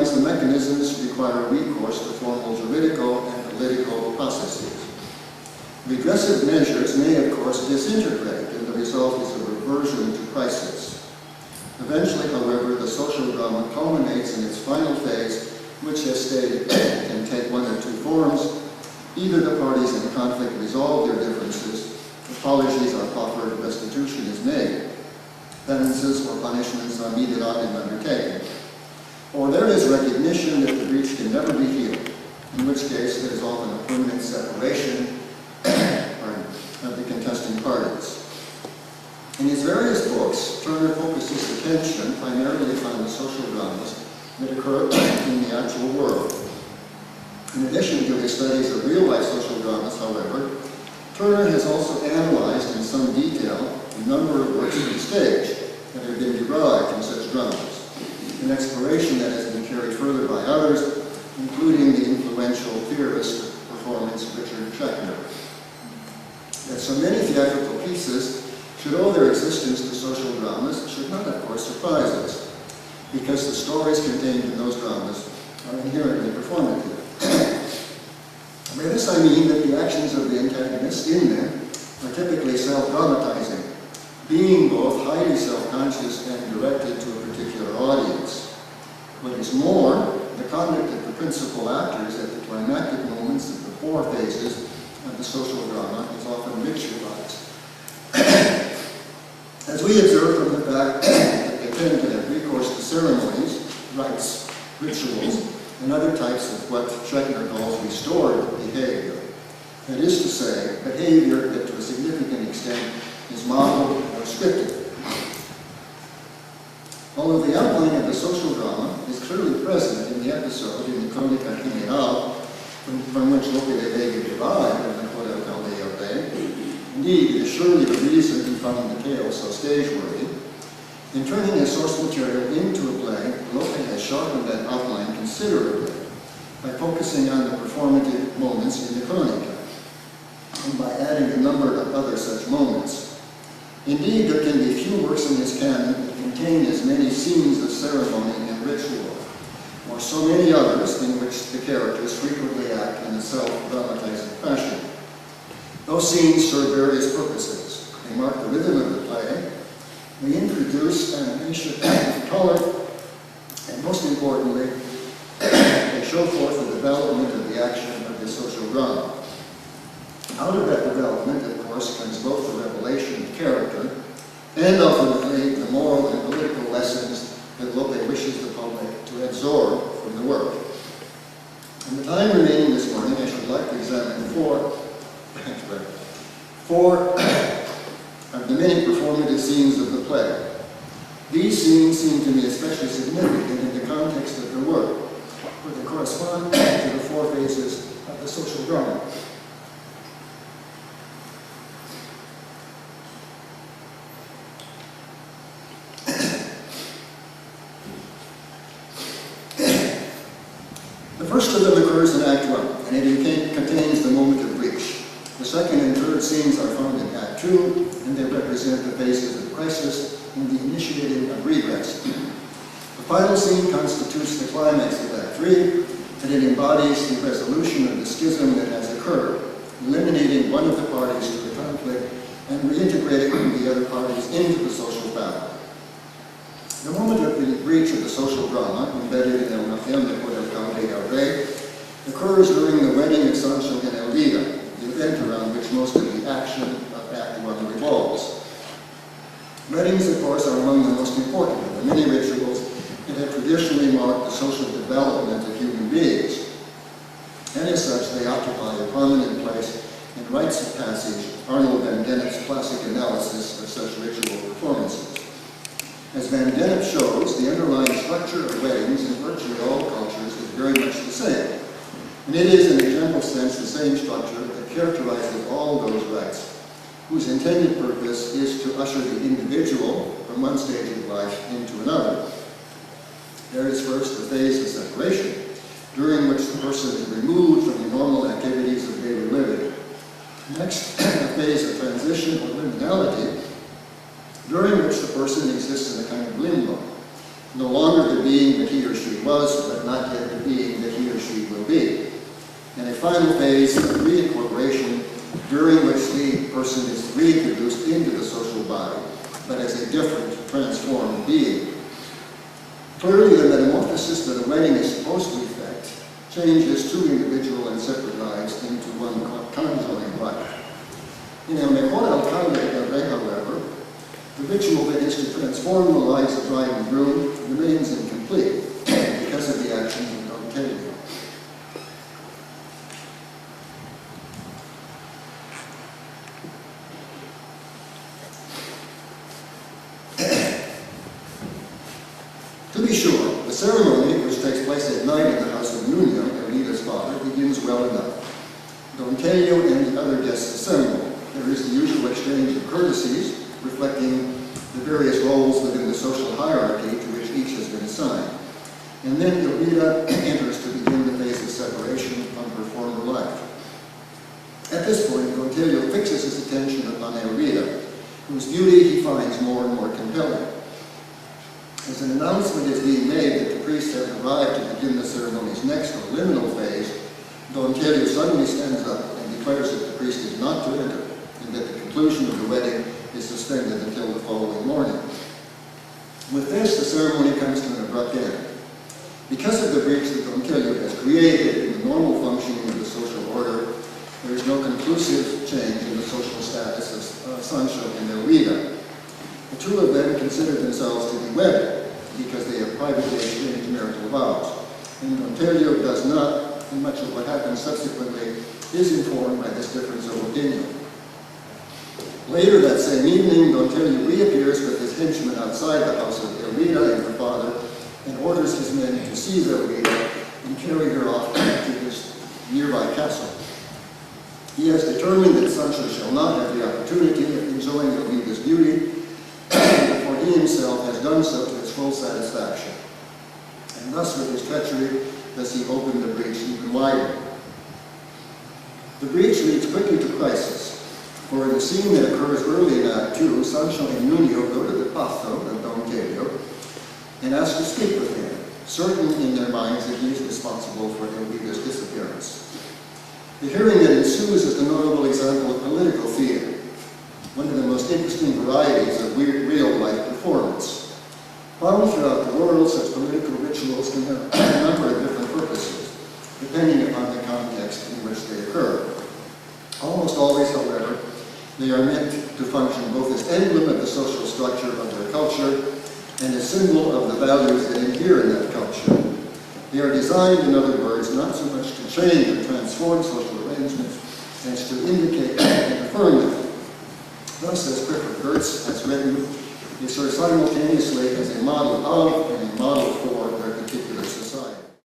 times, the mechanisms require recourse to formal juridical and political processes. Regressive measures may, of course, disintegrate, and the result is a reversion to crisis. Eventually, however, the social drama culminates in its final phase, which, as stated, can take one of two forms. Either the parties in conflict resolve their differences, apologies are offered, restitution is made, penances or punishments are meted out and undertaken. Or there is recognition that the breach can never be healed, in which case there is often a permanent separation of the contesting parties. In his various books, Turner focuses attention primarily on the social dramas that occur in the actual world. In addition to his studies of real-life social dramas, however, Turner has also analyzed in some detail a number of works of the stage that have been derived from such dramas, an exploration that has been carried further by others, including the influential theorist of performance Richard Schechner. That so many theatrical pieces should owe their existence to social dramas should not, of course, surprise us, because the stories contained in those dramas are inherently performative. By this I mean that the actions of the antagonists in them are typically self-dramatizing, being both highly self-conscious and directed to a particular audience. What is more, the conduct of the principal actors at the climactic moments of the four phases of the social drama is often ritualized. As we observe from the fact that they tend to have recourse to ceremonies, rites, rituals, and other types of what Schechner calls restored behavior. That is to say, behavior that to a significant extent is modeled or scripted. Although the outline of the social drama is clearly present in the episode in the Cronica General, from which Lope de Vega derived in the Mejor alcade, indeed, it is surely the reason he found the tale so stage-worthy. In turning his source material into a play, Lope has sharpened that outline considerably by focusing on the performative moments in the Cronica, and by adding a number of other such moments. Indeed, there can be few works in his canon that contain as many scenes of ceremony and ritual, or so many others in which the characters frequently act in a self-dramatizing fashion. Those scenes serve various purposes. They mark the rhythm of the play, they introduce animation and color, and most importantly, they show forth the development of the action of the social drama. Out of that development, of course, comes both the revelation of character and ultimately the moral and political lessons that Lope wishes the public to absorb from the work. In the time remaining this morning, I should like to examine four of the many performative scenes of the play. These scenes seem to me especially significant in the context of the work, for they correspond to the four phases of the social drama. The first of them occurs in Act 1, and it contains the moment of breach. The second and third scenes are found in Act 2, and they represent the phases of crisis and the initiating of redress. The final scene constitutes the climax of Act 3, and it embodies the resolution of the schism that has occurred, eliminating one of the parties to the conflict and reintegrating the other parties into the social battle. The moment of the breach of the social drama, embedded in El Mejor alcade, occurs during the wedding of Sancho and Elvira, the event around which most of the action of Act 1 revolves. Weddings, of course, are among the most important of the many rituals that have traditionally marked the social development of human beings. And as such, they occupy a prominent place in rites of passage, Arnold Van Dennep's classic analysis of such ritual performances. As Van Dennep shows, the underlying structure of weddings in virtually all cultures is very much the same. And it is, in a general sense, the same structure that characterizes all those rites, whose intended purpose is to usher the individual from one stage of life into another. There is first the phase of separation, during which the person is removed from the normal activities of daily living. Next, a phase of transition or liminality, during which the person exists in a kind of limbo, no longer the being that he or she was, but not final phase of reincorporation, during which the person is reintroduced into the social body, but as a different, transformed being. Clearly, the metamorphosis that a wedding is supposed to effect changes two individual and separate lives into one conjoined life. In el mejor alcade, however, the ritual that is to transform the lives of bride and groom remains incomplete because of the actions of Don Kennedy. To be sure, the ceremony, which takes place at night in the house of Nuno, Elita's father, begins well enough. Don Tello and the other guests assemble. There is the usual exchange of courtesies, reflecting the various roles within the social hierarchy to which each has been assigned. And then Elita enters to begin the phase of separation from her former life. At this point, Don Tello fixes his attention upon Elita, whose beauty he finds more and more compelling. As an announcement is being made that the priest has arrived to begin the ceremony's next or liminal phase, Don Tello suddenly stands up and declares that the priest is not to enter, and that the conclusion of the wedding is suspended until the following morning. With this, the ceremony comes to an abrupt end. Because of the breach that Don Tello has created in the normal functioning of the social order, there is no conclusive change in the social status of Sancho and Elvira. The two of them consider themselves to be wedded because they have privately exchanged marital vows, and Don Tello does not, and much of what happens subsequently is informed by this difference of opinion. Later that same evening, Don Tello reappears with his henchmen outside the house of Elvira and her father and orders his men to seize Elvira and carry her off to his nearby castle. He has determined that Sancho shall not have the opportunity of enjoying Elvira's beauty, for he himself has done so to his full satisfaction. And thus, with his treachery, does he open the breach even wider. The breach leads quickly to crisis. For in the scene that occurs early in Act 2, Sancho and Nuno go to the patho of Don Tello and ask to speak with him, certain in their minds that he is responsible for Elvira's disappearance. The hearing that ensues is a notable example of political theater, one of the most interesting varieties of real-life performance. Found throughout the world, such political rituals can have a number of different purposes, depending upon the context in which they occur. Almost always, however, they are meant to function both as emblem of the social structure of their culture and a symbol of the values that inhere in that culture. They are designed, in other words, not so much to change or transform social arrangements as to indicate and affirm them. Thus, as Clifford Gertz has written, they serve simultaneously as a model of and a model for their